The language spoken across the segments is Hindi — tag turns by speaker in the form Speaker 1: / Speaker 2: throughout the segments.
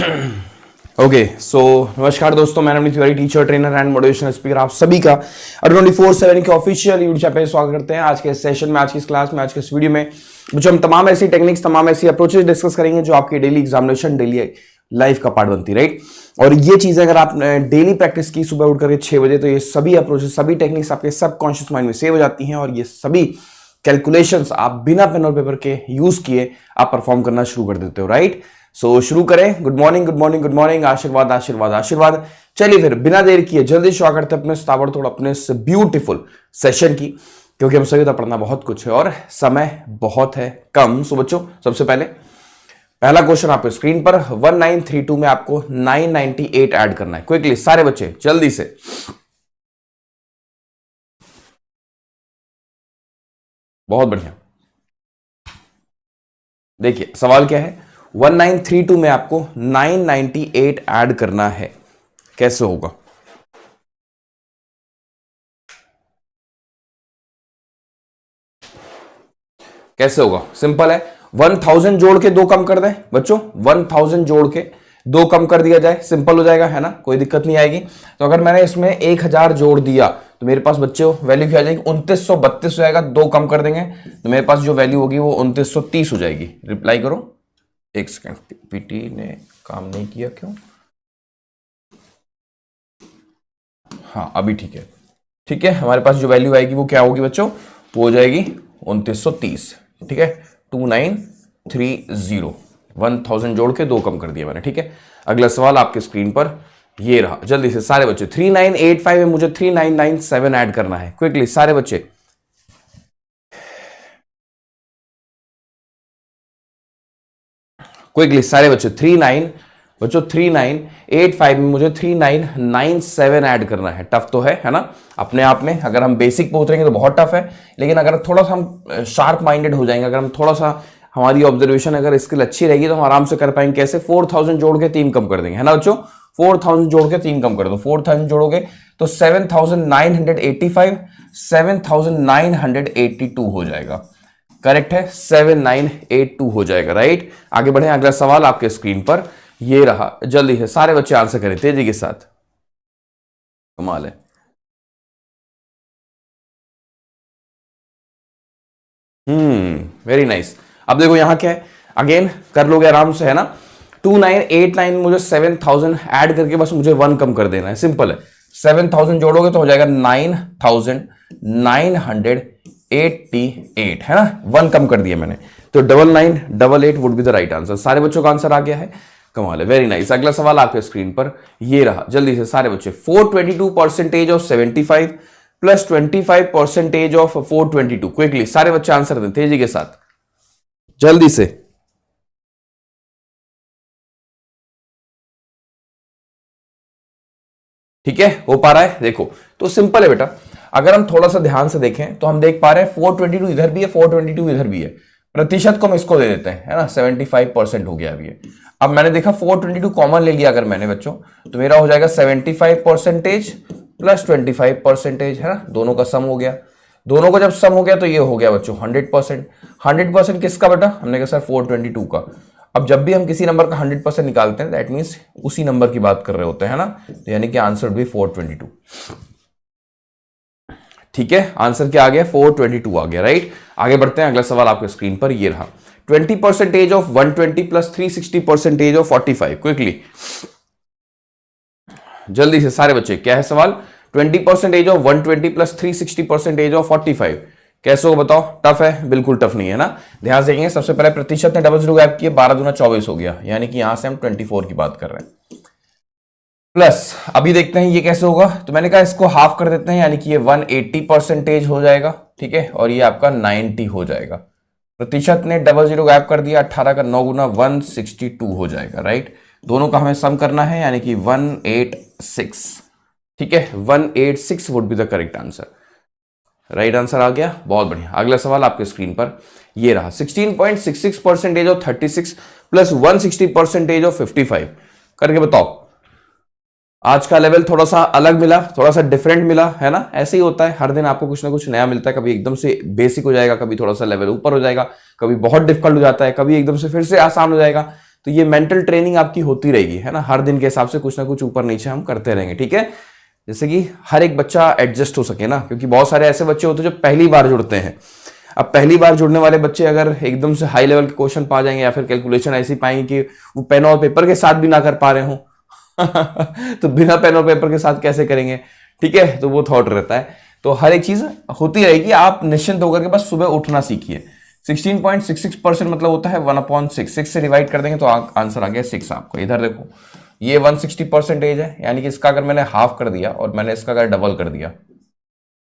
Speaker 1: ओके सो नमस्कार दोस्तों, मैं Amit Tiwari, teacher trainer and motivational speaker, आप सभी का 24/7 के ऑफिशियल यूट्यूब चैनल पे स्वागत करते हैं। आज के सेशन में, आज की इस क्लास में, आज के इस वीडियो में हम तमाम ऐसी टेक्निक्स, तमाम ऐसी अप्रोचेस डिस्कस करेंगे जो आपके डेली एग्जामिनेशन, डेली लाइफ का पार्ट बनती है, राइट। और ये चीजें अगर आप डेली प्रैक्टिस की सुबह उठ करके 6 बजे, तो ये सभी अप्रोचेस, सभी टेक्निक्स आपके सबकॉन्शियस माइंड में सेव हो जाती हैं और ये सभी कैलकुलेशंस आप बिना पेन और पेपर के यूज किए आप परफॉर्म करना शुरू कर देते हो, राइट। सो शुरू करें। Good morning, good morning, good morning. आशीर्वाद, आशीर्वाद, आशीर्वाद। चलिए फिर बिना देर किए जल्दी शुरू करते हैं अपने ताबड़तोड़ अपने इस ब्यूटीफुल सेशन की, क्योंकि हम सभी तो पढ़ना बहुत कुछ है और समय बहुत है कम। सो बच्चों, सबसे पहले पहला क्वेश्चन आपके स्क्रीन पर 1932 में आपको 998 ऐड करना है। क्विकली सारे बच्चे जल्दी से। बहुत बढ़िया। देखिए सवाल क्या है, 1932 में आपको 998 ऐड करना है। कैसे होगा? कैसे होगा? सिंपल है। 1000 जोड़ के 2 कम कर दें बच्चों, 1000 जोड़ के 2 कम कर दिया जाए, सिंपल हो जाएगा, है ना, कोई दिक्कत नहीं आएगी। तो अगर मैंने इसमें 1000 जोड़ दिया तो मेरे पास बच्चों वैल्यू क्या आ जाएगी? 2932 हो जाएगा। 2 कम कर देंगे तो मेरे पास जो वैल्यू होगी वो 2930 हो जाएगी। रिप्लाई करो। एक सेकंड, पीटी ने काम नहीं किया, क्यों? हाँ अभी ठीक है। ठीक है, हमारे पास जो वैल्यू आएगी वो क्या होगी बच्चों? वो हो जाएगी 2930। ठीक है, 2930। 1000 जोड़ के 2 कम कर दिया मैंने। ठीक है, अगला सवाल आपके स्क्रीन पर ये रहा। जल्दी से सारे बच्चे। 3985 में मुझे 3997 ऐड करना है। क्विकली सारे बच्चे। क्विकली सारे बच्चे। 3985 में मुझे 3997 ऐड करना है। टफ तो है ना अपने आप में। अगर हम बेसिक पे उतरेंगे तो बहुत टफ है, लेकिन अगर थोड़ा सा हम शार्प माइंडेड हो जाएंगे, अगर हम थोड़ा सा हमारी ऑब्जर्वेशन अगर स्किल अच्छी रहेगी तो हम आराम से कर पाएंगे। कैसे? 4000 जोड़ के 3 कम कर देंगे, है ना बच्चों। 4000 जोड़ के 3 कम कर दो। 4000 जोड़ोगे तो 7985, 7982 हो जाएगा। करेक्ट है, 7982 हो जाएगा, राइट। आगे बढ़े। अगला सवाल आपके स्क्रीन पर ये रहा। जल्दी है सारे बच्चे आंसर करें तेजी के साथ। कमाल है। Very nice. अब देखो यहां क्या है, अगेन कर लोगे आराम से, है ना। 2989 मुझे 7000 ऐड करके बस मुझे 1 कम कर देना है, सिंपल है। 7000 जोड़ोगे तो हो जाएगा 9988, है ना। 1 कम कर दिया मैंने, तो 9988 would be the right answer. सारे बच्चों का आंसर आ गया है। कमाल है, वेरी नाइस। अगला सवाल आपके स्क्रीन पर ये रहा। जल्दी से सारे बच्चे। 422% ऑफ 75 प्लस 25% ऑफ 422। क्विकली सारे बच्चे आंसर दें तेजी के साथ, जल्दी से। ठीक है, हो पा रहा है? देखो तो सिंपल है बेटा। अगर हम थोड़ा सा ध्यान से देखें तो हम देख पा रहे हैं 422 इधर भी है, 422 इधर भी है। प्रतिशत को हम इसको दे देते हैं, है ना। 75% हो गया अभी ये। अब मैंने देखा 422 कॉमन ले लिया अगर मैंने बच्चों, तो मेरा हो जाएगा 75% प्लस 25%, है ना। दोनों का सम हो गया। दोनों का जब सम हो गया तो ये हो गया बच्चों 100%। 100% किसका बेटा? हमने कहा सर 422 का। अब जब भी हम किसी नंबर का 100% निकालते हैं, दैट मीन्स उसी नंबर की बात कर रहे होते हैं, है ना। तो यानी कि आंसर भी 422। ठीक है, आंसर क्या आ गया? 422 आ गया, राइट। आगे बढ़ते हैं। अगला सवाल आपके स्क्रीन पर ये रहा। 20% ऑफ 120 प्लस 360% ऑफ 45। क्विकली जल्दी से सारे बच्चे, क्या है सवाल? 20% ऑफ 120 प्लस 360% ऑफ 45। कैसे हो बताओ? टफ है? बिल्कुल टफ नहीं है ना। ध्यान से देखेंगे। सबसे पहले प्रतिशत ने डबल जीरो गैप किया, 12 दूना 24 हो गया, यानी कि यहां से हम 24 की बात कर रहे हैं। प्लस अभी देखते हैं ये कैसे होगा। तो मैंने कहा इसको हाफ कर देते हैं, यानी कि ये 180% हो जाएगा। ठीक है, और ये आपका 90 हो जाएगा। प्रतिशत ने डबल जीरो गैप कर दिया, 18 का 9 गुना 162 हो जाएगा, राइट। दोनों का हमें सम करना है, यानी कि 186। ठीक है, 186 would be the correct answer. Right answer आ गया, बहुत बढ़िया। अगला सवाल आपके स्क्रीन पर ये रहा। 16.66% ऑफ 36 प्लस 160% ऑफ 55। करके बताओ। आज का लेवल थोड़ा सा अलग मिला, थोड़ा सा डिफरेंट मिला, है ना। ऐसे ही होता है, हर दिन आपको कुछ ना कुछ नया मिलता है। कभी एकदम से बेसिक हो जाएगा, कभी थोड़ा सा लेवल ऊपर हो जाएगा, कभी बहुत डिफिकल्ट हो जाता है, कभी एकदम से फिर से आसान हो जाएगा। तो ये मेंटल ट्रेनिंग आपकी होती रहेगी, है ना, हर दिन के हिसाब से कुछ ना कुछ ऊपर नीचे हम करते रहेंगे, ठीक है, जैसे कि हर एक बच्चा एडजस्ट हो सके ना, क्योंकि बहुत सारे ऐसे बच्चे होते हैं जो पहली बार जुड़ते हैं। अब पहली बार जुड़ने वाले बच्चे अगर एकदम से हाई लेवल के क्वेश्चन पा जाएंगे या फिर कैलकुलेशन ऐसी पाएंगे कि वो पेन और पेपर के साथ भी ना कर पा रहे हो तो बिना पेन और पेपर के साथ कैसे करेंगे, ठीक है, तो वो थॉट रहता है। तो हर एक चीज होती रहेगी, आप निश्चिंत होकर के बस सुबह उठना सीखिए। 16.66% मतलब होता है 1/6, 6 से डिवाइड कर देंगे तो आंसर आ गया 6 आपको। इधर देखो ये 160% है, यानी कि इसका अगर मैंने हाफ कर दिया और मैंने इसका अगर डबल कर दिया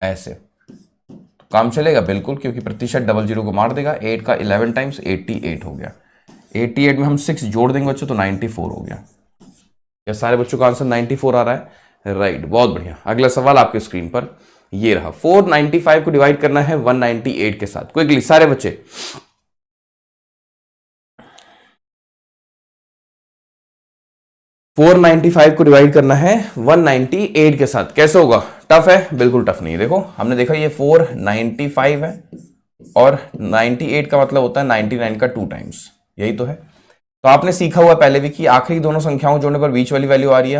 Speaker 1: ऐसे, तो काम चलेगा बिल्कुल, क्योंकि प्रतिशत डबल जीरो को मार देगा। 8 का 11 टाइम्स 88 हो गया। 88 में हम 6 जोड़ देंगे बच्चों तो 94 हो गया। या सारे बच्चों का आंसर 94 आ रहा है, राइट, बहुत बढ़िया। अगला सवाल आपके स्क्रीन पर ये रहा। 495 को डिवाइड करना है 198 के साथ। क्विकली सारे बच्चे, 495 को डिवाइड करना है 198 के साथ, कैसे होगा? टफ है? बिल्कुल टफ नहीं है। देखो हमने देखा ये 495 है और 98 का मतलब होता है 99 का 2 टाइम्स, यही तो है। तो आपने सीखा हुआ पहले भी कि आखिरी दोनों संख्याओं जोड़ने पर बीच वाली वैल्यू आ रही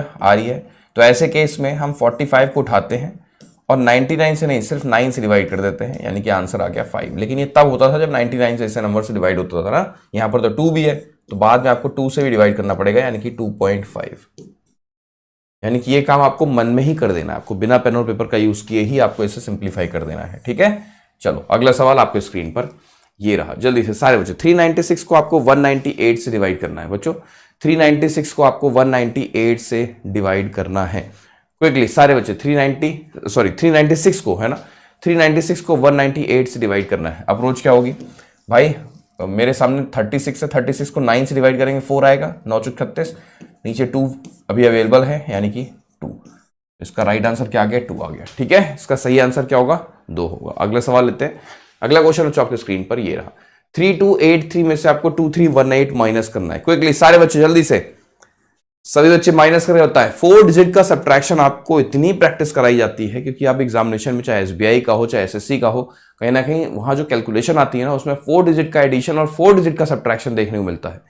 Speaker 1: है। तो ऐसे केस में हम 45 को उठाते हैं और 99 से नहीं, सिर्फ 9 से डिवाइड कर देते हैं, यानी कि आंसर आ गया 5। लेकिन ये तब होता था जब 99 से ऐसे नंबर से डिवाइड होता था ना। यहाँ पर तो 2 भी है, तो बाद में आपको 2 से भी डिवाइड करना पड़ेगा, यानी कि 2.5। यानी कि ये काम आपको मन में ही कर देना है, आपको बिना पेन और पेपर का यूज किए ही आपको इसे सिंप्लीफाई कर देना है, ठीक है। चलो अगला सवाल आपके स्क्रीन पर ये रहा, जल्दी से सारे बच्चों। 396 को आपको 198 से डिवाइड करना है बच्चों। 396 को आपको 198 से डिवाइड करना है। क्विकली सारे बच्चे 396 को, है ना, 396 को 198 से डिवाइड करना है। अप्रोच क्या होगी भाई? मेरे सामने 36 है, 36 को 9 से डिवाइड करेंगे 4 आएगा, 9 चौक 36, नीचे 2 अभी अवेलेबल है, यानी कि 2। इसका राइट आंसर क्या आ गया? 2 आ गया, ठीक है। इसका सही आंसर क्या होगा? 2 होगा। अगला सवाल लेते हैं। अगला क्वेश्चन बच्चों आपके स्क्रीन पर ये रहा। 3283 में से आपको 2318 माइनस करना है। क्विकली सारे बच्चे जल्दी से, सभी बच्चे माइनस कर रहे होता है। 4 डिजिट का सब्ट्रैक्शन आपको इतनी प्रैक्टिस कराई जाती है क्योंकि आप एग्जामिनेशन में चाहे एसबीआई का हो चाहे एसएससी का हो, कहीं ना कहीं वहां जो कैलकुलेशन आती है ना उसमें 4 डिजिट का एडिशन और 4 डिजिट का सब्ट्रैक्शन देखने को मिलता है,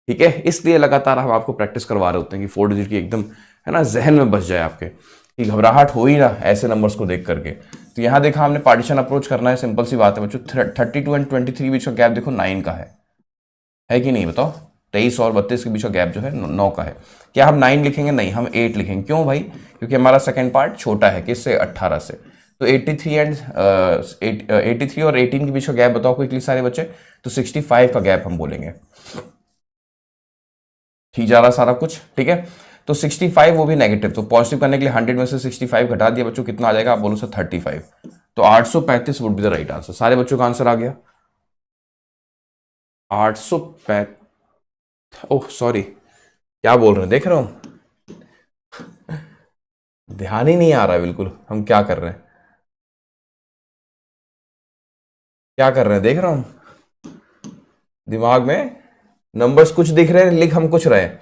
Speaker 1: ठीक है। इसलिए लगातार हम आपको प्रैक्टिस करवा रहे होते हैं कि 4 डिजिट की एकदम, है ना, जहन में बस जाए आपके, कि घबराहट हो ही ना ऐसे नंबर्स को देख करके। तो यहाँ देखा हमने पार्टीशन अप्रोच करना है, सिंपल सी बात है बच्चों। 32 एंड 23 बीच का गैप देखो 9 का है कि नहीं बताओ? 23 और 32 के बीच का गैप जो है 9 का है। क्या हम 9 लिखेंगे? नहीं, हम 8 लिखेंगे। क्यों भाई? क्योंकि हमारा सेकंड पार्ट छोटा है, किससे? 18 से। तो 83 और 18 के बीच का गैप बताओ क्विकली सारे बच्चे। तो 65 का गैप हम बोलेंगे। ठीक जा रहा सारा कुछ, ठीक है। तो 65 वो भी नेगेटिव, तो पॉजिटिव करने के लिए 100 में से 65 घटा दिया बच्चों, कितना आ जाएगा? आप बोलो सर 35। तो 835 would be the right answer. सारे बच्चों का आंसर आ गया 835। ओह सॉरी, क्या बोल रहे हैं देख रहा हूं, ध्यान ही नहीं आ रहा है बिल्कुल हम क्या कर रहे हैं, क्या कर रहे हैं देख रहा हूं, दिमाग में नंबर्स कुछ दिख रहे हैं, लिख हम कुछ रहे हैं।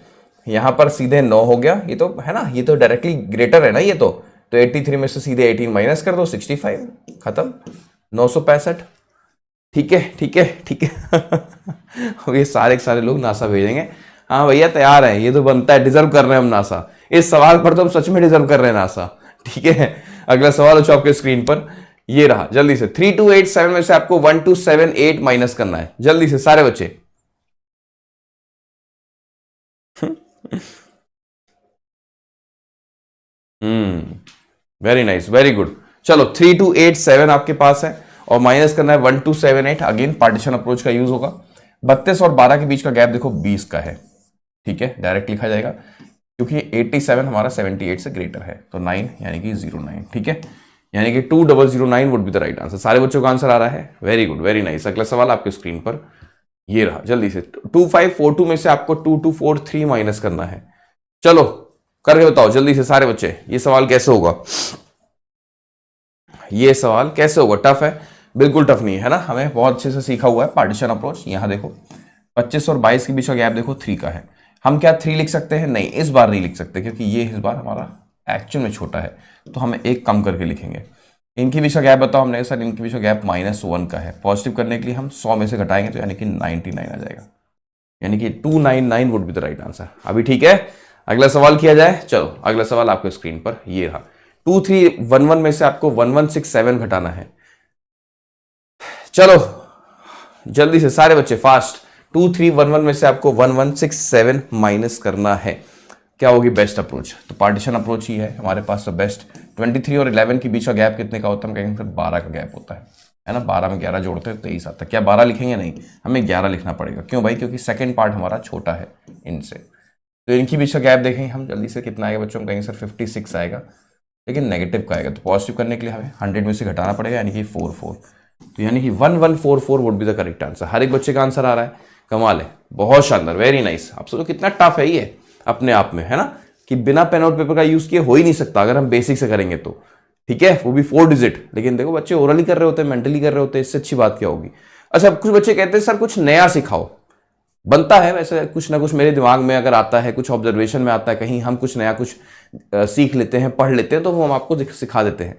Speaker 1: यहां पर सीधे 9 हो गया, ये तो है ना, ये तो डायरेक्टली ग्रेटर है ना ये तो 83 में से सीधे 18 माइनस कर दो, 65 खत्म, 965। ठीक है ठीक है ठीक है अब ये सारे के सारे लोग नासा भेजेंगे। हाँ भैया तैयार है, ये तो बनता है, डिजर्व कर रहे हैं हम नासा। इस सवाल पर तो हम सच में डिजर्व कर रहे हैं नासा, ठीक है। अगला सवाल हो आपके स्क्रीन पर ये रहा, जल्दी से। 3287 में से आपको 1278 माइनस करना है, जल्दी से सारे बच्चे। Very nice, very good. चलो 3287 आपके पास है और माइनस करना है 1278। अगेन पार्टीशन अप्रोच का यूज होगा। 32 और 12 के बीच का गैप देखो 20 का है, ठीक है, डायरेक्ट लिखा जाएगा क्योंकि 87 हमारा 78 से ग्रेटर है, तो 9 यानी कि 09, ठीक है, यानी कि 2009 would be the right answer. सारे बच्चों का आंसर आ रहा है, वेरी गुड, वेरी नाइस। अगला सवाल आपके स्क्रीन पर ये रहा, जल्दी से। 2542 में से आपको 2243 माइनस करना है। चलो करके बताओ जल्दी से सारे बच्चे, ये सवाल कैसे होगा? ये सवाल कैसे होगा? टफ है? बिल्कुल टफ नहीं है ना, हमें बहुत अच्छे से सीखा हुआ है पार्टीशन अप्रोच। यहां देखो 25 और 22 के बीच का गैप देखो 3 का है। हम क्या 3 लिख सकते हैं? नहीं, इस बार नहीं लिख सकते क्योंकि ये इस बार हमारा एक्चुअल में छोटा है, तो हम एक कम करके लिखेंगे। इनके बीच का गैप बताओ हमने सर, इनके बीच का गैप -1 का है। पॉजिटिव करने के लिए हम 100 में से घटाएंगे तो यानी कि 99 आ जाएगा। यानी कि 299 would be the right answer. अभी ठीक है, अगला सवाल किया जाए। चलो अगला सवाल आपके स्क्रीन पर ये रहा। 2311 में से आपको 1167 घटाना है। चलो जल्दी से सारे बच्चे फास्ट। 2311 में से आपको 1167 माइनस करना है। क्या होगी बेस्ट अप्रोच? तो पार्टीशन अप्रोच ही है हमारे पास। तो बेस्ट 23 और 11 के बीच का गैप कितने का होता है? हम कहेंगे सर 12 का गैप होता है ना। 12 में 11 जोड़ते हैं 23 आता है। क्या 12 लिखेंगे? नहीं, हमें 11 लिखना पड़ेगा। क्यों भाई? क्योंकि सेकंड पार्ट हमारा छोटा है इनसे। तो इनके बीच का गैप देखेंगे हम जल्दी से, कितना आएगा बच्चों? हम कहेंगे सर 56 आएगा, लेकिन नेगेटिव का आएगा। तो पॉजिटिव करने के लिए हमें 100 में से घटाना पड़ेगा, यानी कि 44। तो यानी कि 1144 would be the correct answer. हर एक बच्चे का आंसर आ रहा है, कमाल है, बहुत शानदार, वेरी नाइस। आप सोचो कितना टफ है ये अपने आप में, है ना, कि बिना पेन और पेपर का यूज किए हो ही नहीं सकता अगर हम बेसिक से करेंगे तो। ठीक है, वो भी 4 डिजिट। लेकिन देखो बच्चे ओरली कर रहे होते हैं, मेंटली कर रहे होते हैं, इससे अच्छी बात क्या होगी? अच्छा, कुछ बच्चे कहते हैं सर कुछ नया सिखाओ। बनता है वैसे, कुछ ना कुछ मेरे दिमाग में अगर आता है, कुछ ऑब्जर्वेशन में आता है, कहीं हम कुछ नया कुछ सीख लेते हैं, पढ़ लेते हैं, तो वो हम आपको सिखा देते हैं।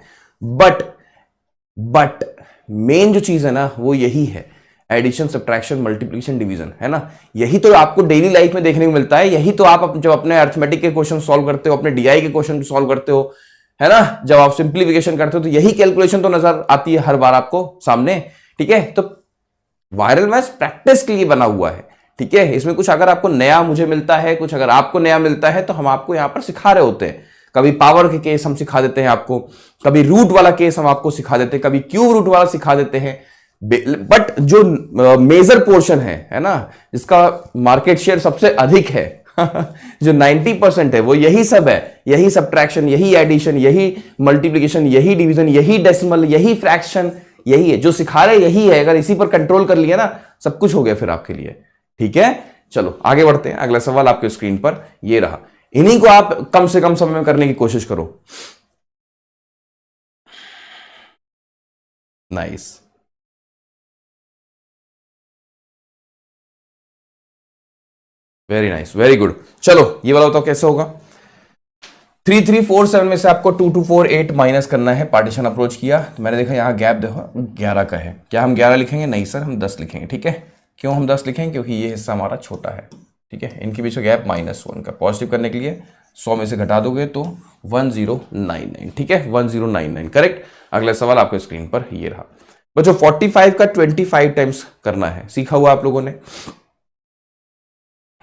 Speaker 1: बट मेन जो चीज है ना वो यही है, एडिशन, सब्ट्रैक्शन, मल्टीप्लिकेशन, डिवीजन, है ना। यही तो आपको डेली लाइफ में देखने को मिलता है। यही तो आप जब अपने अर्थमेटिक के क्वेश्चन सॉल्व करते हो, अपने डीआई के क्वेश्चन सॉल्व करते हो, है ना, जब आप सिंप्लीफिकेशन करते हो, तो यही कैलकुलेशन तो नजर आती है हर बार आपको सामने। ठीक है, तो वायरल मैथ्स प्रैक्टिस के लिए बना हुआ है। ठीक है, इसमें कुछ अगर आपको नया मुझे मिलता है, कुछ अगर आपको नया मिलता है, तो हम आपको यहां पर सिखा रहे होते हैं। कभी पावर के केस हम सिखा देते हैं आपको, कभी रूट वाला केस हम आपको सिखा देते हैं, कभी क्यूब रूट वाला सिखा देते हैं। बट जो मेजर पोर्शन है ना, जिसका मार्केट शेयर सबसे अधिक है जो 90% है, वो यही सब है। यही सब्ट्रैक्शन, यही एडिशन, यही मल्टीप्लिकेशन, यही डिवीजन, यही डेसिमल, यही फ्रैक्शन, यही है जो सिखा रहे, यही है। अगर इसी पर कंट्रोल कर लिया ना, सब कुछ हो गया फिर आपके लिए। ठीक है, चलो आगे बढ़ते हैं। अगला सवाल आपके स्क्रीन पर ये रहा। इन्हीं को आप कम से कम समय में करने की कोशिश करो। Nice, very nice, very good. चलो ये वाला बताओ कैसे होगा। 3347 में से आपको 2248 माइनस करना है। पार्टीशन अप्रोच किया तो मैंने देखा यहाँ गैप देखो 11 का है। क्या हम 11 लिखेंगे? नहीं सर, हम 10 लिखेंगे। ठीक है, क्यों हम 10 लिखेंगे? क्योंकि ये हिस्सा हमारा छोटा है। ठीक है, इनके बीच का गैप -1 का। पॉजिटिव करने के लिए 100 में से घटा दोगे तो 1099। ठीक है, 1099 करेक्ट। अगला सवाल आपके स्क्रीन पर ये रहा। बच्चों 45 का 25 टाइम्स करना है, सीखा हुआ आप लोगों ने।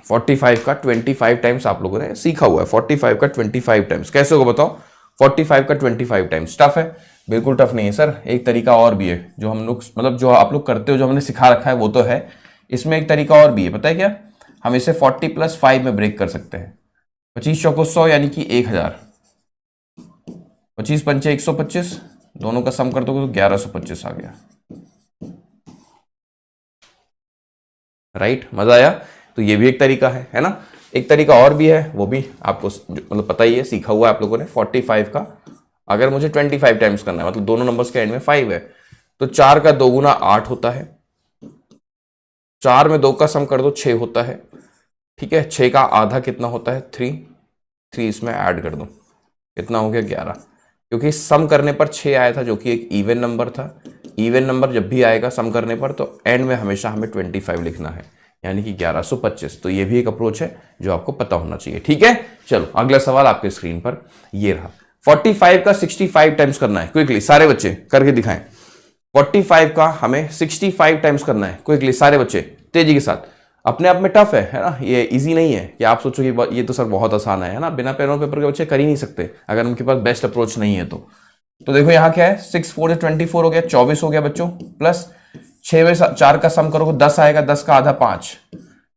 Speaker 1: 45 का 25 टाइम्स आप लोगों ने सीखा हुआ है। 45 का 25 टाइम्स कैसे होगा बताओ? 45 का 25 टाइम्स टफ है? बिल्कुल टफ नहीं है सर। एक तरीका और भी है जो हम लोग, मतलब जो आप लोग करते हो, जो हमने सिखा रखा है वो तो है। इसमें एक तरीका और भी है, पता है क्या? हम इसे 40 + 5 में ब्रेक कर सकते हैं। 25 चौको 100 यानी कि 1000। 25 पंचे 125, दोनों का सम कर दोगे तो 1125 आ गया। राइट, मजा आया? तो ये भी एक तरीका है ना। एक तरीका और भी है, वो भी आपको मतलब पता ही है, सीखा हुआ है आप लोगों ने। 45 का अगर मुझे 25 टाइम्स करना है, मतलब दोनों नंबर्स के एंड में 5 है, तो 4 का 2 गुना 8 होता है। 4 में 2 का सम कर दो 6 होता है। ठीक है, 6 का आधा कितना होता है? 3 इसमें ऐड कर दो, कितना हो गया? 11। क्योंकि सम करने पर 6 आया था, जो कि एक इवन नंबर था। इवन नंबर जब भी आएगा सम करने पर, तो एंड में हमेशा हमें 25 लिखना है, यानी कि 1125। तो ये भी एक अप्रोच है जो आपको पता होना चाहिए। ठीक है, चलो अगला सवाल आपके स्क्रीन पर ये रहा। 45 का 65 टाइम्स करना है। क्विकली सारे बच्चे करके दिखाएं। 45 का हमें 65 टाइम्स करना है। क्विकली सारे बच्चे तेजी के साथ। अपने आप में टफ है ना, ये इजी नहीं है कि आप सोचो कि ये तो सर बहुत आसान है ना। बिना पेन और पेपर के बच्चे कर ही नहीं सकते अगर उनके पास बेस्ट अप्रोच नहीं है तो देखो यहाँ क्या है, 6 4 24 हो गया, 24 हो गया बच्चों। प्लस 6 में 4 का सम करोगे 10 आएगा, 10 का आधा 5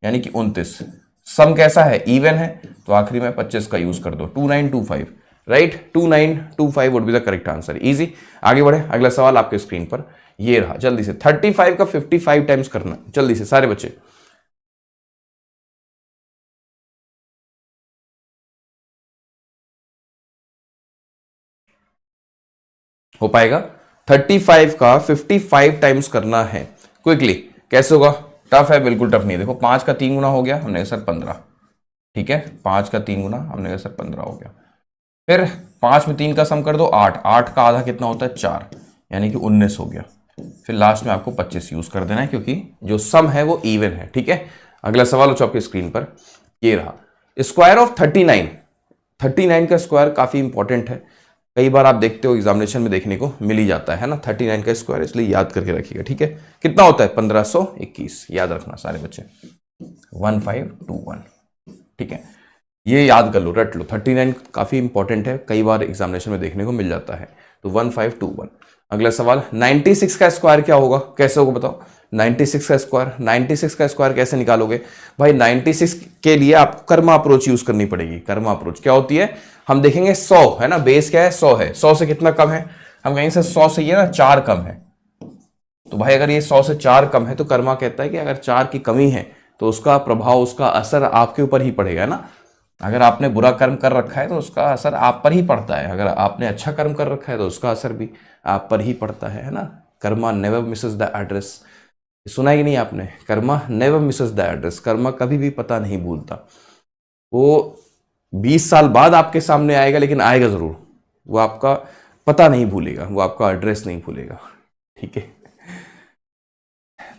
Speaker 1: यानी कि 29। सम कैसा है? इवन है, तो आखिरी में 25 का यूज कर दो। 2925 right, 2925 would be the correct answer. Easy. आगे बढ़े, अगला सवाल आपके स्क्रीन पर ये रहा। जल्दी से 35 का 55 टाइम्स करना, जल्दी से सारे बच्चे। हो पाएगा? 35 का 55 टाइम्स करना है। क्विकली कैसे होगा? टफ है? बिल्कुल टफ नहीं है। देखो 5 का 3 गुना हो गया, हमने कहा सर 15। ठीक है, 5 का 3 गुना, हमने कहा सर 15 हो गया। फिर 5 में 3 का सम कर दो 8, 8 का आधा कितना होता है? 4, यानी कि 19 हो गया। फिर लास्ट में आपको 25 यूज कर देना है, क्योंकि जो सम है वो इवन है। ठीक है, अगला सवाल हो आपकी स्क्रीन पर, ये रहा स्क्वायर ऑफ 39। 39 का स्क्वायर काफी इंपॉर्टेंट है, कई बार आप देखते हो एग्जामिनेशन में देखने को मिल ही जाता है ना 39 का स्क्वायर, इसलिए याद करके रखिएगा। ठीक है, कितना होता है 1521, याद रखना सारे बच्चे, 1521। ठीक है, ये याद कर लो, रट लो, 39 काफी इंपॉर्टेंट है, कई बार एग्जामिनेशन में देखने को मिल जाता है। तो 1521। अगला सवाल 96 का स्क्वायर क्या होगा, कैसे होगा बताओ। 96 का स्क्वायर, 96 का स्क्वायर कैसे निकालोगे भाई। 96 के लिए आपको कर्मा अप्रोच यूज करनी पड़ेगी। कर्मा अप्रोच क्या होती है, हम देखेंगे 100 है ना, बेस क्या है 100 है, 100 से कितना कम है, हम कहेंगे सर 100 से ये ना 4 कम है। तो भाई अगर ये 100 से 4 कम है तो कर्मा कहता है कि अगर 4 की कमी है तो उसका प्रभाव, उसका असर आपके ऊपर ही पड़ेगा ना। अगर आपने बुरा कर्म कर रखा है तो उसका असर आप पर ही पड़ता है, अगर आपने अच्छा कर्म कर रखा है तो उसका असर भी आप पर ही पड़ता है ना। Karma never Mrs the address, सुना ही नहीं आपने, Karma never Mrs the address, Karma कभी भी पता नहीं भूलता। वो 20 साल बाद आपके सामने आएगा लेकिन आएगा जरूर, वो आपका पता नहीं भूलेगा, वो आपका एड्रेस नहीं भूलेगा। ठीक है,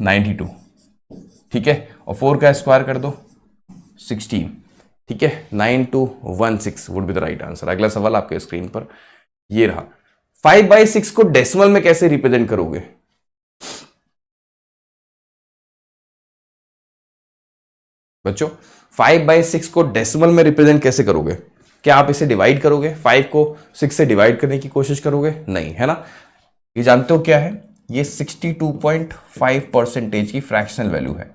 Speaker 1: 92। ठीक है, और 4 का स्क्वायर कर दो 16। ठीक है, 9216 would be the right answer. अगला सवाल आपके स्क्रीन पर ये रहा, 5/6 को डेसिमल में कैसे रिप्रेजेंट करोगे। बच्चों 5/6 को डेसिमल में रिप्रेजेंट कैसे करोगे, क्या आप इसे डिवाइड करोगे, 5 को 6 से डिवाइड करने की कोशिश करोगे, नहीं है ना। ये जानते हो क्या है, ये 62.5% की फ्रैक्शनल वैल्यू है,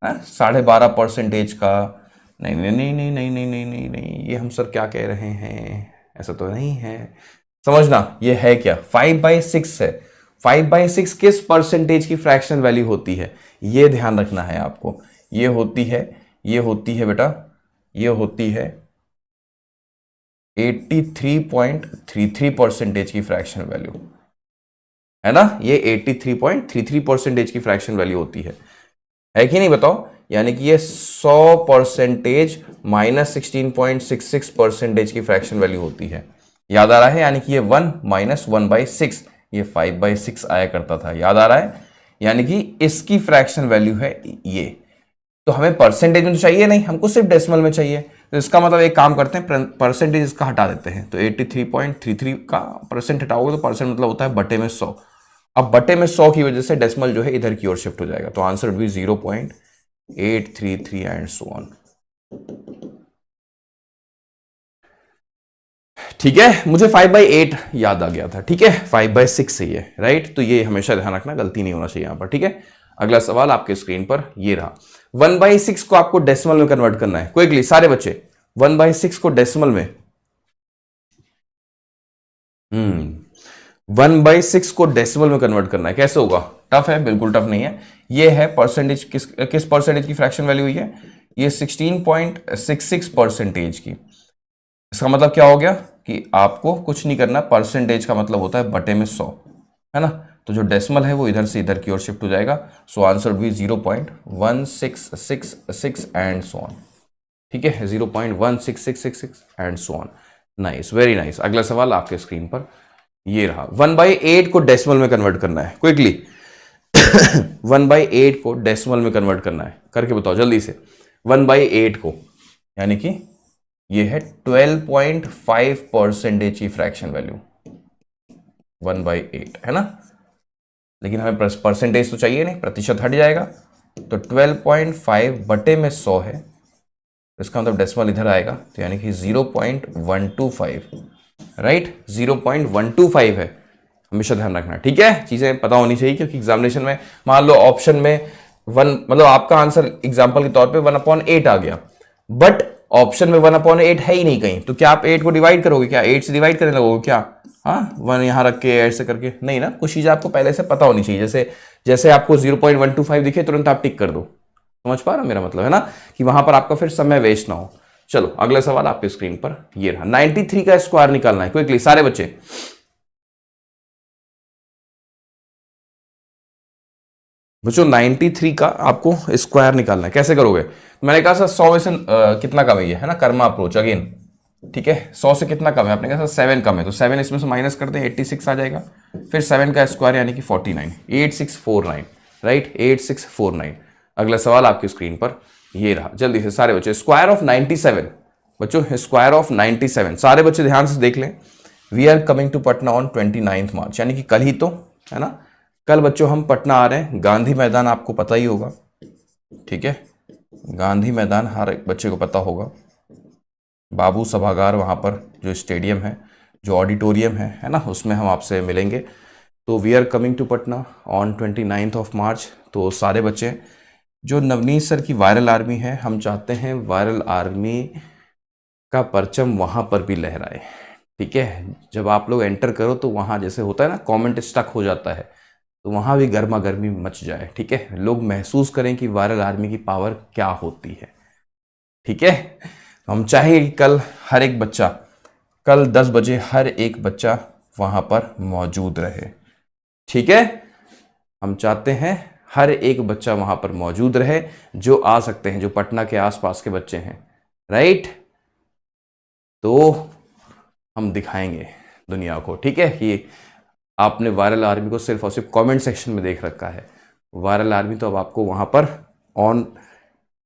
Speaker 1: 12.5% का। नहीं नहीं नहीं नहीं नहीं नहीं नहीं नहीं नहीं, ये हम सर क्या कह रहे हैं, ऐसा तो नहीं है, समझना ये है क्या, 5/6 है। 5/6 किस परसेंटेज की फ्रैक्शनल वैल्यू होती है, ये ध्यान रखना है आपको। ये होती है बेटा, ये होती है 83.33% की फ्रैक्शनल वैल्यू, है ना। ये 83.33% की फ्रैक्शनल वैल्यू होती है कि नहीं बताओ। यानी कि ये 100% -16.66% की फ्रैक्शन वैल्यू होती है, याद आ रहा है। यानी कि ये 1 - 1/6, ये 5/6 आया करता था, याद आ रहा है। यानी कि इसकी फ्रैक्शन वैल्यू है ये। तो हमें परसेंटेज में तो चाहिए नहीं, हमको सिर्फ डेसिमल में चाहिए। तो इसका मतलब एक काम करते हैं, परसेंटेज इसका हटा देते हैं। तो 83.33 का परसेंट हटाओगे तो परसेंट मतलब होता है बटे में 100। अब बटे में 100 की वजह से डेसिमल जो है इधर की ओर शिफ्ट हो जाएगा, तो answer would B 0.833 and so on. ठीक है, मुझे 5/8 याद आ गया था। ठीक है, 5/6 सही है, राइट। तो ये हमेशा ध्यान रखना, गलती नहीं होना चाहिए यहां पर। ठीक है, अगला सवाल आपके स्क्रीन पर ये रहा, 1/6 को आपको डेसिमल में कन्वर्ट करना है क्विकली सारे बच्चे। 1/6 को डेसिमल में 1/6 को डेसिमल में कन्वर्ट करना है, कैसे होगा। टफ है, बिल्कुल टफ नहीं है। ये है परसेंटेज, किस परसेंटेज की फ्रैक्शन वैल्यू हुई है, ये 16.66% की। इसका मतलब क्या हो गया कि आपको कुछ नहीं करना, परसेंटेज का मतलब होता है बटे में 100, है ना। तो जो डेसिमल है वो इधर से इधर की ओर शिफ्ट हो जाएगा। सो आंसर भी 0.1666 एंड सो ऑन। ठीक है, 0.16666 and so on. Nice, very nice. अगला सवाल आपके स्क्रीन पर ये रहा, 1/8 को डेसिमल में कन्वर्ट करना है क्विकली। 1/8 को डेसिमल में कन्वर्ट करना है, करके बताओ जल्दी से। 1/8 को, यानी कि ये है 12.5% की फ्रैक्शन वैल्यू, 1/8 है ना। लेकिन हमें परसेंटेज तो चाहिए नहीं, प्रतिशत हट जाएगा। तो 12.5 बटे में 100 है, इसका मतलब डेसिमल इधर आएगा, तो यानी कि 0.125, राइट। 0.125 है, हमेशा ध्यान रखना। ठीक है, चीजें पता होनी चाहिए, क्योंकि एग्जामिनेशन में मान लो ऑप्शन में 1 मतलब आपका आंसर एग्जांपल के तौर पे 1/8 आ गया, बट ऑप्शन में 1/8 है ही नहीं कहीं, तो क्या आप 8 को डिवाइड करोगे, क्या 8 से डिवाइड करने लगोगे क्या, हाँ 1 यहां रख के ऐसे करके, नहीं ना। कुछ चीज आपको पहले से पता होनी चाहिए, जैसे आपको 0.125 दिखे तुरंत आप टिक कर दो। समझ पा रहा मेरा मतलब, है ना, कि वहां पर आपका फिर समय वेस्ट ना हो। चलो अगला सवाल आपके स्क्रीन पर ये रहा, 93 का स्क्वायर निकालना है क्विकली सारे बच्चे। बच्चों 93 का आपको स्क्वायर निकालना है, कैसे करोगे। मैंने कहा सर 100 में से कितना कम है ना, कर्मा अप्रोच अगेन। ठीक है, 100 से कितना कम है, आपने कहा सर 7 कम है, तो 7 इसमें से माइनस करते हैं, 86 आ जाएगा। फिर 7 का स्क्वायर यानी कि 49, 8649, राइट, 8649। अगला सवाल आपकी स्क्रीन पर ये रहा, जल्दी से सारे बच्चे। स्क्वायर ऑफ 97 बच्चों, स्क्वायर ऑफ 97, सारे बच्चे ध्यान से देख लें। We are coming to Patna on 29 March, यानी कि कल ही तो है ना। कल बच्चों हम पटना आ रहे हैं। गांधी मैदान आपको पता ही होगा, ठीक है, गांधी मैदान हर एक बच्चे को पता होगा। बाबू सभागार वहाँ पर जो स्टेडियम है, जो ऑडिटोरियम है ना, उसमें हम आपसे मिलेंगे। तो we are coming to Patna on 29 of March. तो सारे बच्चे जो नवनीत सर की वायरल आर्मी है, हम चाहते हैं वायरल आर्मी का परचम वहाँ पर भी लहराए, ठीक है। जब आप लोग एंटर करो तो वहाँ जैसे होता है ना, कमेंट स्टक हो जाता है, तो वहाँ भी गर्मा गर्मी मच जाए, ठीक है। लोग महसूस करें कि वायरल आर्मी की पावर क्या होती है, ठीक है। हम चाहेंगे कि कल हर एक बच्चा, कल 10 बजे हर एक बच्चा वहाँ पर मौजूद रहे, ठीक है। हम चाहते हैं हर एक बच्चा वहाँ पर मौजूद रहे, जो आ सकते हैं, जो पटना के आसपास के बच्चे हैं, राइट। तो हम दिखाएंगे दुनिया को, ठीक है, कि आपने वायरल आर्मी को सिर्फ और सिर्फ कमेंट सेक्शन में देख रखा है। वायरल आर्मी तो अब आपको वहाँ पर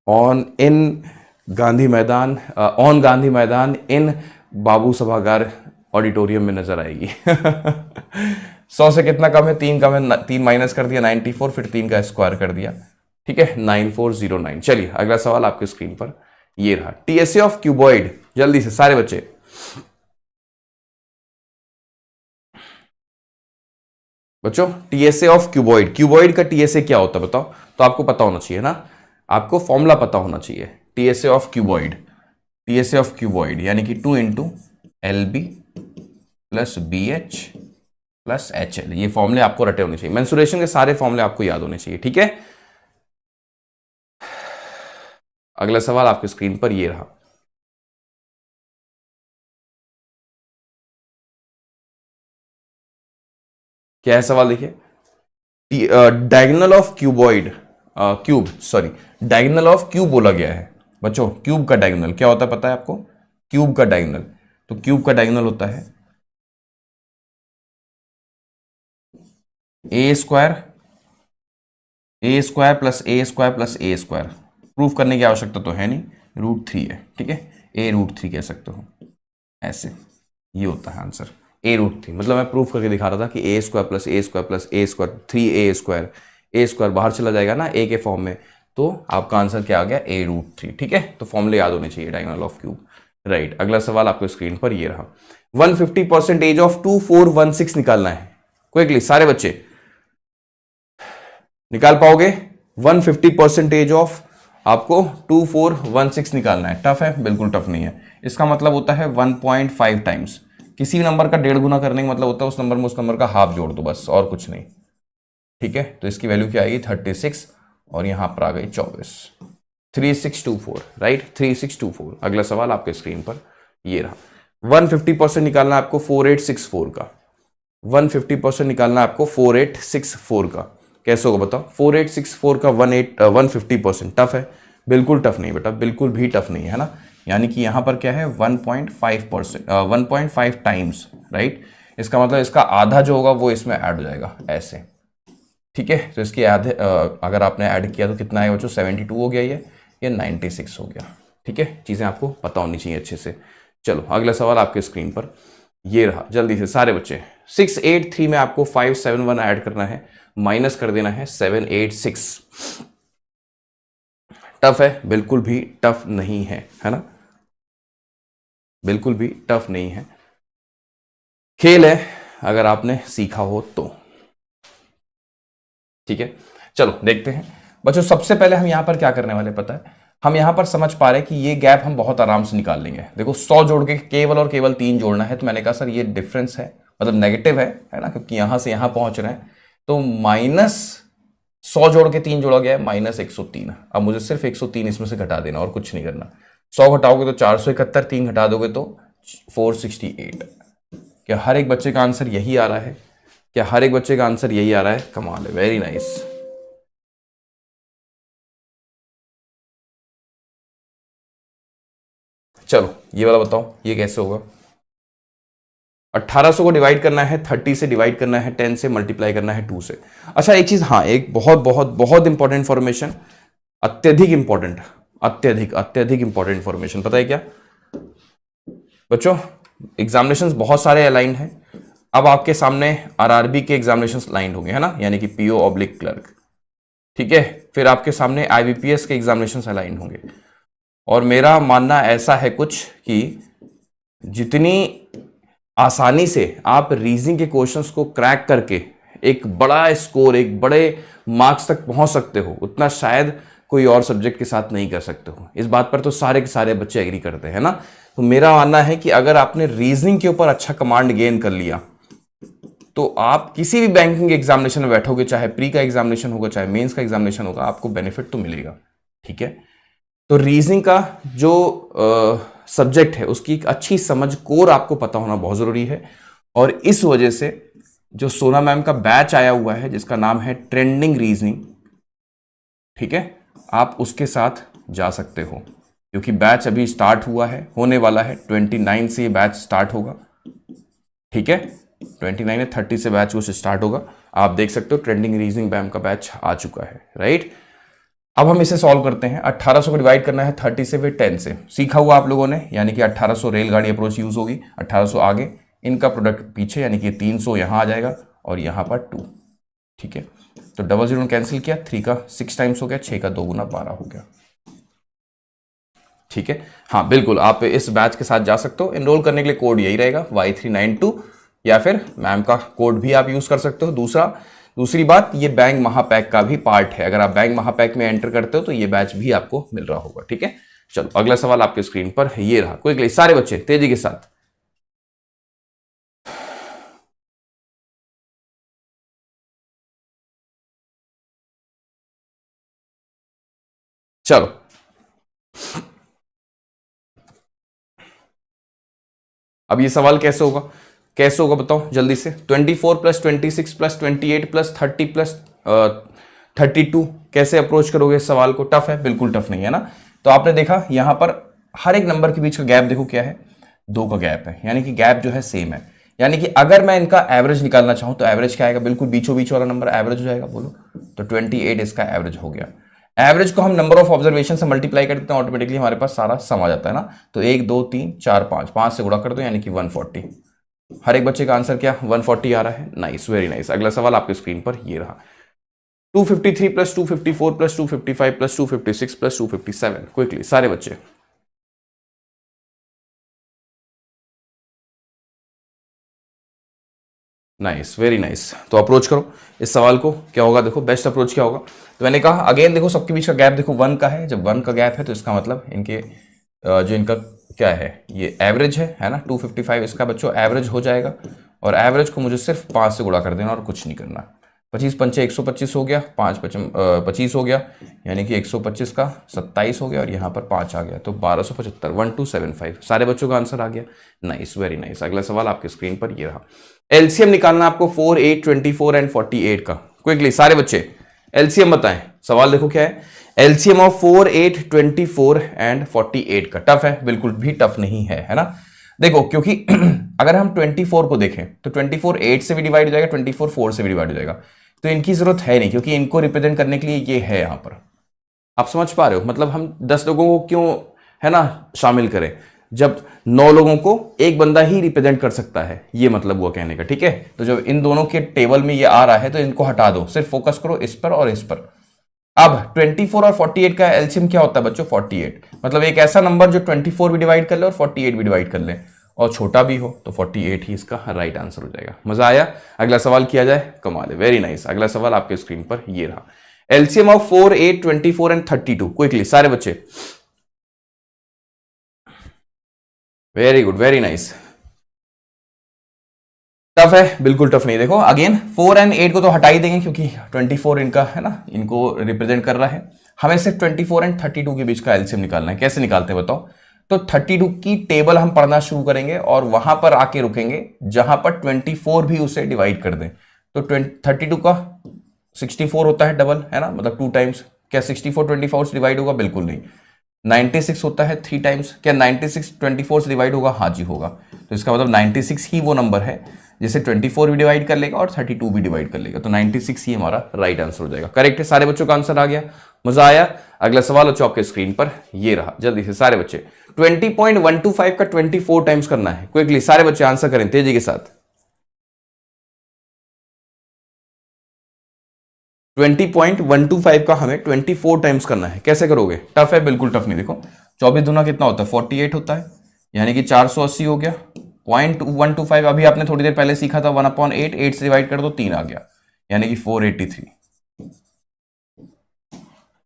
Speaker 1: ऑन इन गांधी मैदान, ऑन गांधी मैदान इन बाबू सभागार ऑडिटोरियम में नजर आएगी। 100 से कितना कम है? 3 कम है, 3 माइनस कर दिया 94, फिर 3 का स्क्वायर कर दिया, ठीक है, 9409। चलिए अगला सवाल आपकी स्क्रीन पर ये रहा। टीएसए ऑफ क्यूबॉइड, जल्दी से सारे बच्चे। बच्चों टीएसए ऑफ क्यूबॉइड, क्यूबॉइड का टीएसए क्या होता है बताओ? तो आपको पता होना चाहिए ना, आपको फॉर्मूला पता होना चाहिए। TSA of cuboid, TSA of cuboid यानी कि 2 into LB plus BH plus HL, ये फॉर्मूले आपको रटे होने चाहिए। मेंसुरेशन के सारे फॉर्मूले आपको याद होने चाहिए, ठीक है। अगला सवाल आपकी स्क्रीन पर ये रहा। क्या है सवाल? देखिए, diagonal of cuboid, cube sorry, diagonal of cube बोला गया है बच्चों। क्यूब का डायगोनल क्या होता है पता है आपको? क्यूब का डायगोनल, तो क्यूब का डायगोनल होता है ए स्क्वायर प्लस ए स्क्वायर प्लस ए स्क्वायर। प्रूफ करने की आवश्यकता तो है नहीं, √3 है, ठीक है, A√3 कह सकते हो ऐसे, ये होता है आंसर A√3। मतलब मैं प्रूफ करके दिखा रहा था कि ए स्क्वायर प्लस ए स्क्वायर प्लस ए स्क्वायर 3A स्क्वायर, ए स्क्वायर बाहर चला जाएगा ना ए के फॉर्म में, तो आपका आंसर क्या आ गया? A√3, ठीक है। तो फॉर्मूले याद होने चाहिए डायगोनल ऑफ क्यूब, राइट। अगला सवाल आपको स्क्रीन पर ये रहा। 150% ऑफ 2416 निकालना है क्विकली, सारे बच्चे निकाल पाओगे? 150% ऑफ आपको 2416 निकालना है। टफ है? बिल्कुल टफ नहीं है। इसका मतलब होता है 1.5 टाइम्स। किसी भी नंबर का 1.5 गुना करने का मतलब होता है उस नंबर में उस नंबर का हाफ जोड़ दो, बस, और कुछ नहीं, ठीक है। तो इसकी वैल्यू क्या आएगी? 36, और यहां पर आ गई 24, 3624, राइट, 3624। अगला सवाल आपके स्क्रीन पर ये रहा। 150% निकालना है आपको 4864 का, 150% निकालना है आपको 4864 का। कैसे होगा बताओ? 4864 का 150%। टफ है? बिल्कुल टफ नहीं बेटा, बिल्कुल भी टफ नहीं है ना। यानी कि यहां पर क्या है? 1.5%, 1.5 टाइम्स, राइट। इसका मतलब इसका आधा जो होगा वो इसमें ऐड हो जाएगा ऐसे, ठीक है। तो इसके आधे अगर आपने ऐड किया तो कितना आएगा बच्चों? 72 हो गया, ये 96 हो गया, ठीक है। चीजें आपको पता होनी चाहिए अच्छे से। चलो अगला सवाल आपके स्क्रीन पर ये रहा, जल्दी से सारे बच्चे। 683 में आपको 571 ऐड करना है, माइनस कर देना है 786। टफ है? बिल्कुल भी टफ नहीं है ना, बिल्कुल भी टफ नहीं है। खेल है अगर आपने सीखा हो तो, ठीक है। चलो देखते हैं बच्चों। सबसे पहले हम यहां पर क्या करने वाले पता है? हम यहां पर समझ पा रहे हैं कि ये गैप हम बहुत आराम से निकाल लेंगे। देखो 100 जोड़ के केवल और केवल 3 जोड़ना है, तो मैंने कहा सर ये डिफरेंस है, मतलब नेगेटिव है ना, क्योंकि यहां से यहां पहुंच रहे हैं। तो -100 जोड़ के 3 जोड़ा गया है, -103। अब मुझे सिर्फ 103 इसमें से घटा देना और कुछ नहीं करना। 100 घटाओगे तो 471, 3 घटा दोगे तो 468। क्या हर एक बच्चे का आंसर यही आ रहा है? क्या हर एक बच्चे का आंसर यही आ रहा है? कमाल है, वेरी नाइस। चलो ये वाला बताओ, ये कैसे होगा? 1800 को डिवाइड करना है 30 से, डिवाइड करना है 10 से, मल्टीप्लाई करना है 2 से। अच्छा एक चीज, हाँ, एक बहुत बहुत बहुत इंपॉर्टेंट इंफॉर्मेशन, अत्यधिक इंपॉर्टेंट, अत्यधिक अत्यधिक इंपॉर्टेंट इंफॉर्मेशन। पता है क्या बच्चों, एग्जामिनेशंस बहुत सारे अलाइंड हैं। अब आपके सामने आरआरबी के एग्जामिनेशंस अलाइंड होंगे, है ना, यानी कि पीओ ऑब्लिक क्लर्क, ठीक है। फिर आपके सामने आईबीपीएस के एग्जामिनेशंस अलाइंड होंगे। और मेरा मानना ऐसा है कुछ कि जितनी आसानी से आप रीजनिंग के क्वेश्चंस को क्रैक करके एक बड़ा स्कोर, एक बड़े मार्क्स तक पहुंच सकते हो, उतना शायद कोई और सब्जेक्ट के साथ नहीं कर सकते हो। इस बात पर तो सारे के सारे बच्चे एग्री करते हैं ना। तो मेरा मानना है कि अगर आपने रीजनिंग के ऊपर अच्छा कमांड गेन कर लिया तो आप किसी भी बैंकिंग एग्जामिनेशन में बैठोगे, चाहे प्री का एग्जामिनेशन होगा चाहे मेंस का एग्जामिनेशन होगा, आपको बेनिफिट तो मिलेगा, ठीक है। तो रीजनिंग का जो सब्जेक्ट है उसकी एक अच्छी समझ, कोर आपको पता होना बहुत जरूरी है। और इस वजह से जो सोना मैम का बैच आया हुआ है जिसका नाम है ट्रेंडिंग रीजनिंग, ठीक है, आप उसके साथ जा सकते हो, क्योंकि बैच अभी स्टार्ट हुआ है, होने वाला है 29 से ये बैच स्टार्ट होगा, ठीक है। 29 या 30 से बैच वो स्टार्ट होगा। आप देख सकते हो ट्रेंडिंग रीजनिंग मैम का बैच आ चुका है, राइट। अब हम इसे सॉल्व करते हैं। 1800 को डिवाइड करना है 30 से, फिर 10 से। सीखा हुआ आप लोगों ने, यानी कि 1800 रेलगाड़ी अप्रोच यूज होगी, 1800 आगे, इनका प्रोडक्ट पीछे, यानी कि 300 यहां आ जाएगा और यहां पर 2, ठीक है। तो डबल जीरो कैंसिल किया, 3 का 6 टाइम्स हो गया, 6 का 2 गुना 12 हो गया, ठीक है। हाँ बिल्कुल, आप इस बैच के साथ जा सकते हो। एनरोल करने के लिए कोड यही रहेगा Y392, या फिर मैम का कोड भी आप यूज कर सकते हो। दूसरी बात, ये बैंक महापैक का भी पार्ट है। अगर आप बैंक महापैक में एंटर करते हो तो ये बैच भी आपको मिल रहा होगा, ठीक है। चलो अगला सवाल आपके स्क्रीन पर ये रहा। क्विकली सारे बच्चे तेजी के साथ। चलो अब ये सवाल कैसे होगा बताओ जल्दी से। 24 प्लस 26 प्लस 28 प्लस 30 प्लस 32 कैसे अप्रोच करोगे इस सवाल को? टफ है? बिल्कुल टफ नहीं है ना। तो आपने देखा यहां पर हर एक नंबर के बीच का गैप देखो क्या है, 2 का गैप है, यानी कि गैप जो है सेम है। यानी कि अगर मैं इनका एवरेज निकालना चाहूं तो एवरेज क्या आएगा, बिल्कुल बीचों बीच वाला नंबर एवरेज हो जाएगा, बोलो। तो 28 इसका एवरेज हो गया। एवरेज को हम नंबर ऑफ ऑब्जर्वेशन से मल्टीप्लाई कर देते हैं, ऑटोमेटिकली हमारे पास सारा सम आ जाता है ना। तो 1 2 3 4 5, 5 से गुणा कर दो, यानी कि 140। हर एक बच्चे का आंसर क्या 140 आ रहा है। Nice, very nice. अगला सवाल आपके स्क्रीन पर ये रहा। 253 plus 254 plus 255 plus 256 plus 257। Quickly सारे बच्चे। Nice, very nice. तो अप्रोच करो इस सवाल को। क्या होगा देखो, बेस्ट अप्रोच क्या होगा। तो मैंने कहा अगेन देखो, सबके बीच का गैप देखो 1 का है। जब 1 का गैप है तो इसका मतलब इनके जो इनका क्या है, ये एवरेज है ना। 255 इसका बच्चों एवरेज हो जाएगा, और एवरेज को मुझे सिर्फ 5 से गुणा कर देना और कुछ नहीं करना। 25 पंचे 125 हो गया, 5 25 हो गया, यानी कि 125 का 27 हो गया, और यहाँ पर 5 आ गया, तो 1275, 1275। सारे बच्चों का आंसर आ गया। Nice, very nice. अगला सवाल आपके स्क्रीन पर ये रहा। एलसीएम निकालना आपको 4, 8, 24 एंड 48 का। क्विकली सारे बच्चे एलसीएम बताएं। सवाल देखो क्या है, एलसीएम ऑफ 4, 8, 24 एंड 48 का। टफ है? बिल्कुल भी टफ नहीं है ना। देखो क्योंकि अगर हम 24 को देखें तो 24 8 से भी डिवाइड हो जाएगा, 24 4 से भी डिवाइड हो जाएगा, तो इनकी जरूरत है नहीं, क्योंकि इनको रिप्रेजेंट करने के लिए ये है यहां पर। आप समझ पा रहे हो, मतलब हम 10 लोगों को क्यों है ना शामिल करें, जब 9 लोगों को एक बंदा ही रिप्रेजेंट कर सकता है, ये मतलब हुआ कहने का, ठीक है। तो जब इन दोनों के टेबल में ये आ रहा है तो इनको हटा दो, सिर्फ फोकस करो इस पर और इस पर। अब 24 और 48 का एलसीएम क्या होता है बच्चों? 48। मतलब एक ऐसा नंबर जो 24 भी डिवाइड कर ले और 48 भी डिवाइड कर ले और छोटा भी हो, तो 48 ही इसका राइट आंसर हो जाएगा। मजा आया? अगला सवाल किया जाए। कमाल है, वेरी नाइस। अगला सवाल आपके स्क्रीन पर ये रहा। LCM of 4, 8, 24 and 32। क्विकली सारे बच्चे। Very good, very nice. Tough है? बिल्कुल टफ नहीं। देखो अगेन 4 एंड 8 को तो हटा ही देंगे, क्योंकि 24 इनका है ना, इनको रिप्रेजेंट कर रहा है। हमें सिर्फ 24 एंड 32 के बीच का एलसीएम निकालना है। कैसे निकालते हैं बताओ? तो 32 की टेबल हम पढ़ना शुरू करेंगे और वहां पर आके रुकेंगे जहां पर 24 भी उसे डिवाइड कर दें। तो 32 का 64 होता है डबल, है ना, मतलब 2 टाइम्स। क्या 64 24 से डिवाइड होगा? बिल्कुल नहीं। 96 होता है 3 टाइम्स। क्या 96 24 से डिवाइड होगा? हाँ जी होगा। तो इसका मतलब 96 ही वो नंबर है जिसे 24 भी डिवाइड कर लेगा और 32 भी डिवाइड कर लेगा, तो 96 ही हमारा राइट आंसर हो जाएगा। करेक्ट है, सारे बच्चों का आंसर आ गया, मजा आया। अगला सवाल बच्चों आपके स्क्रीन पर ये रहा, जल्दी से सारे बच्चे 20.125 का 24 टाइम्स करना है, क्विकली सारे बच्चे आंसर करें तेजी के साथ। 20.125 का हमें 24 टाइम्स करना है, कैसे करोगे? टफ है, बिल्कुल टफ नहीं। देखो 24 दूना कितना होता है 48 होता है, यानी कि 480 हो गया। 0.125 अभी आपने थोड़ी देर पहले सीखा था 1/8, 8 से डिवाइड कर दो 3 आ गया, यानी कि 483।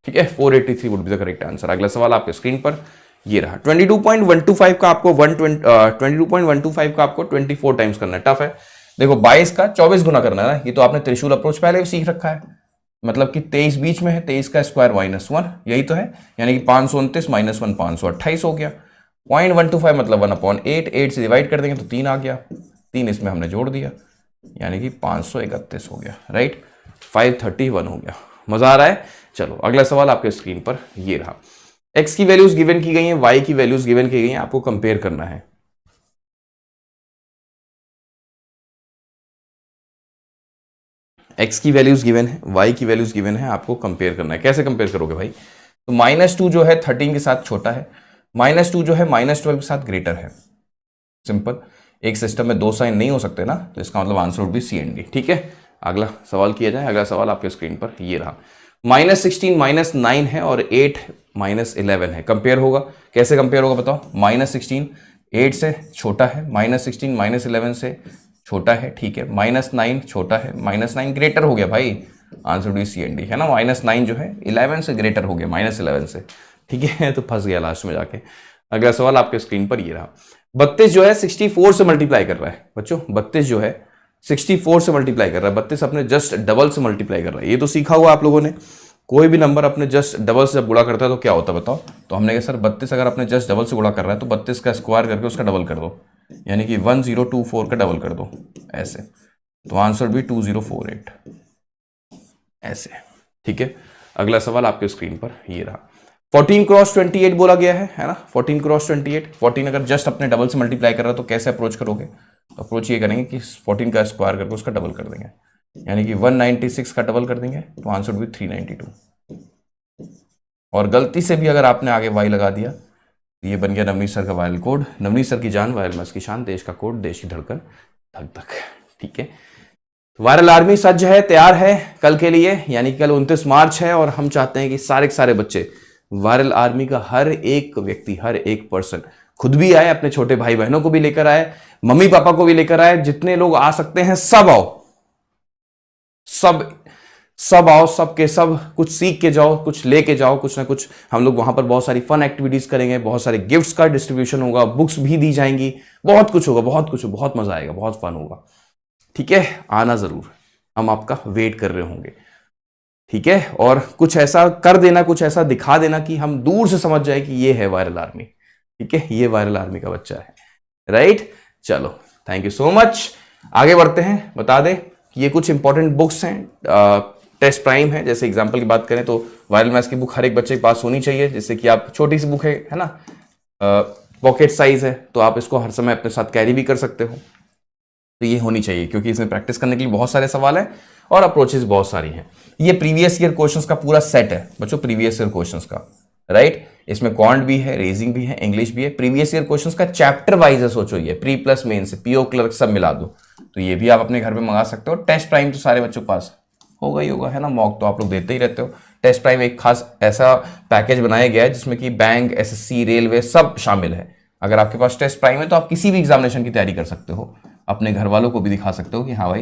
Speaker 1: ठीक है, 483 would be the correct answer. अगला सवाल आपके स्क्रीन पर ये रहा, 22.125 का आपको 22.125 का आपको 24 टाइम्स करना है। टफ है, देखो 22 का 24 गुना करना है ना, ये तो आपने त्रिशूल अप्रोच पहले भी सीख रखा है, मतलब कि 23 बीच में है, 23 का स्क्वायर -1 यही तो है, यानी कि 529 -1 528 हो गया। 0.125 मतलब 1/8, 8 से डिवाइड कर देंगे तो 3 आ गया, 3 इसमें हमने जोड़ दिया, यानी कि 531 हो गया, राइट। 531 हो गया, मजा आ रहा है। चलो अगला सवाल आपके स्क्रीन पर ये रहा, x की वैल्यूज गिवन की गई हैं, y की वैल्यूज गिवन की गई हैं, आपको कंपेयर करना है। x की वैल्यूज गिवन है, y की वैल्यूज गिवन है, आपको कंपेयर करना है। कैसे कंपेयर करोगे भाई? तो -2 जो है 13 के साथ छोटा है, -2 जो है -12 के साथ ग्रेटर है। सिंपल, एक सिस्टम में दो साइन नहीं हो सकते ना, तो इसका मतलब answer would be C and D. ठीक है, अगला सवाल किया जाए। अगला सवाल आपके स्क्रीन पर ये रहा, -16 -9 है और 8 -11 है, कंपेयर होगा। कैसे कंपेयर होगा बताओ? -16 8 से छोटा है, -16 -11 से छोटा है, ठीक है, -9 छोटा है, -9 ग्रेटर हो गया भाई, answer D C and D है ना। -9 जो है 11 से ग्रेटर हो गया, -11 से, ठीक है, तो फंस गया लास्ट में जाके। अगला सवाल आपके स्क्रीन पर ये रहा, 32 जो है 64 से मल्टीप्लाई कर रहा है बच्चों, 32 जो है 64 से मल्टीप्लाई कर रहा है, 32 अपने जस्ट डबल से मल्टीप्लाई कर रहा है। ये तो सीखा हुआ आप लोगों ने, कोई भी नंबर अपने जस्ट डबल से जब गुणा करता है तो क्या होता है बताओ? तो हमने कहा सर 32 अगर अपने जस्ट डबल से गुणा कर रहा है तो 32 का स्क्वायर करके उसका डबल कर दो, यानी कि 1024 का डबल कर दो ऐसे, तो आंसर भी 2048 ऐसे। ठीक है, अगला सवाल आपके स्क्रीन पर ये रहा, 14 क्रॉस 28 बोला गया है ना, 14 क्रॉस 28। 14 अगर जस्ट अपने डबल से मल्टीप्लाई कर रहा है तो कैसे अप्रोच करोगे? तो अप्रोच ये करेंगे कि 14 का स्क्वायर करके उसका डबल कर देंगे, यानी कि 196 का डबल कर देंगे, तो आंसर भी 392। और गलती से भी अगर आपने आगे वाई लगा दिया तो ये बन गया नवनीत सर का वायल कोड, नवनीत सर की जान वायल मस की शान, देश का कोड देश की धड़कन धक धक। ठीक है, वायरल आर्मी सज्ज है, तैयार है कल के लिए, यानी कि कल 29 मार्च है और हम चाहते हैं कि सारे के सारे बच्चे, वायरल आर्मी का हर एक व्यक्ति, हर एक पर्सन खुद भी आए, अपने छोटे भाई बहनों को भी लेकर आए, मम्मी पापा को भी लेकर आए, जितने लोग आ सकते हैं सब आओ, सब आओ, सब के सब कुछ सीख के जाओ, कुछ लेके जाओ, कुछ ना कुछ। हम लोग वहां पर बहुत सारी फन एक्टिविटीज करेंगे, बहुत सारे गिफ्ट्स का डिस्ट्रीब्यूशन होगा, बुक्स भी दी जाएंगी, बहुत कुछ होगा, बहुत कुछ, बहुत मजा आएगा, बहुत फन होगा। ठीक है, आना जरूर, हम आपका वेट कर रहे होंगे। ठीक है, और कुछ ऐसा कर देना, कुछ ऐसा दिखा देना कि हम दूर से समझ जाए कि ये है वायरल आर्मी। ठीक है, ये वायरल आर्मी का बच्चा है, राइट। चलो, थैंक यू सो मच। आगे बढ़ते हैं, बता दें कि ये कुछ इंपॉर्टेंट बुक्स हैं, टेस्ट प्राइम है। जैसे एग्जांपल की बात करें तो वायरल मैथ्स की बुक हर एक बच्चे के पास होनी चाहिए, जैसे कि आप छोटी सी बुक है ना, पॉकेट साइज है, तो आप इसको हर समय अपने साथ कैरी भी कर सकते हो, तो ये होनी चाहिए, क्योंकि इसमें प्रैक्टिस करने के लिए बहुत सारे सवाल हैं और अप्रोचेस बहुत सारी हैं। ये प्रीवियस ईयर क्वेश्चंस का पूरा सेट है बच्चों, प्रीवियस ईयर क्वेश्चंस का, राइट। इसमें क्वांट भी है, रेजिंग भी है, इंग्लिश भी है। प्रीवियस ईयर क्वेश्चंस का चैप्टर वाइज है, सोचो ये प्री प्लस मेन से पीओ क्लर्क सब मिला दो, तो ये भी आप अपने घर में मंगा सकते हो। टेस्ट प्राइम तो सारे बच्चों के पास होगा ही होगा, है ना, मॉक तो आप लोग देते ही रहते हो। टेस्ट प्राइम एक खास ऐसा पैकेज बनाया गया है जिसमें कि बैंक, एसएससी, रेलवे सब शामिल है। अगर आपके पास टेस्ट प्राइम है तो आप किसी भी एग्जामिनेशन की तैयारी कर सकते हो, अपने घर वालों को भी दिखा सकते हो कि हाँ भाई,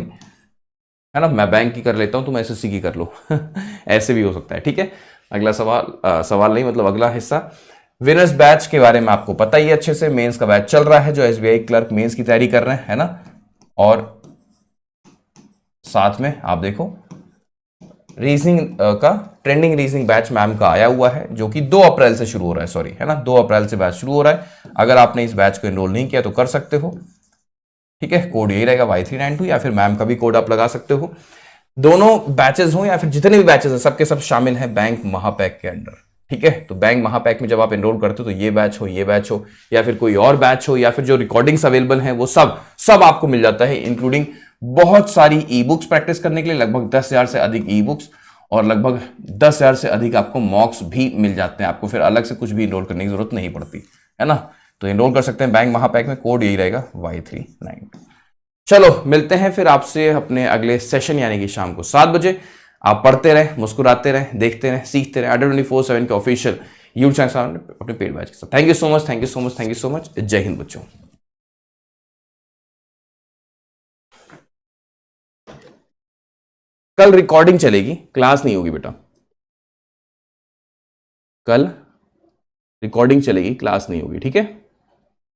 Speaker 1: है ना, मैं बैंक की कर लेता हूं, तुम एसएससी की कर लो ऐसे भी हो सकता है। ठीक है, अगला सवाल नहीं, मतलब अगला हिस्सा, विनर्स बैच के बारे में आपको पता ही अच्छे से, मेंस का बैच चल रहा है, जो एसबीआई क्लर्क मेंस की तैयारी कर रहे हैं, है ना। और साथ में आप देखो रीजनिंग का ट्रेंडिंग रीजनिंग बैच मैम का आया हुआ है, जो कि 2 अप्रैल से शुरू हो रहा है, सॉरी, है ना, 2 अप्रैल से बैच शुरू हो रहा है। अगर आपने इस बैच को एनरोल नहीं किया तो कर सकते हो। ठीक है, कोड यही रहेगा Y392, या फिर मैम का भी कोड आप लगा सकते हो। दोनों बैचेस हो या फिर जितने भी बैचेस हैं, सबके सब शामिल हैं बैंक महापैक के अंडर। ठीक है। तो बैंक महापैक में जब आप एनरोल करते हो तो ये बैच हो, ये बैच हो, या फिर कोई और बैच हो, या फिर जो रिकॉर्डिंग्स अवेलेबल हैं वो सब आपको मिल जाता है, इंक्लूडिंग बहुत सारी ई बुक्स प्रैक्टिस करने के लिए, लगभग 10,000 से अधिक ई बुक्स और लगभग 10,000 से अधिक आपको मॉक्स भी मिल जाते हैं। आपको फिर अलग से कुछ भी इनरोल करने की जरूरत नहीं पड़ती है ना। तो इनरोल कर सकते हैं बैंक महापैक में, कोड यही रहेगा Y39। चलो मिलते हैं फिर आपसे अपने अगले सेशन यानी कि शाम को 7 बजे। आप पढ़ते रहें, मुस्कुराते रहें, देखते रहें, सीखते रहें Adda24/7 के ऑफिशियल यूट्यूब चैनल अपने पेड बैच के साथ। Thank you so much, thank you so much, thank you so much. जय हिंद बच्चों। कल रिकॉर्डिंग चलेगी, क्लास नहीं होगी बेटा। कल रिकॉर्डिंग चलेगी, क्लास नहीं होगी, ठीक है।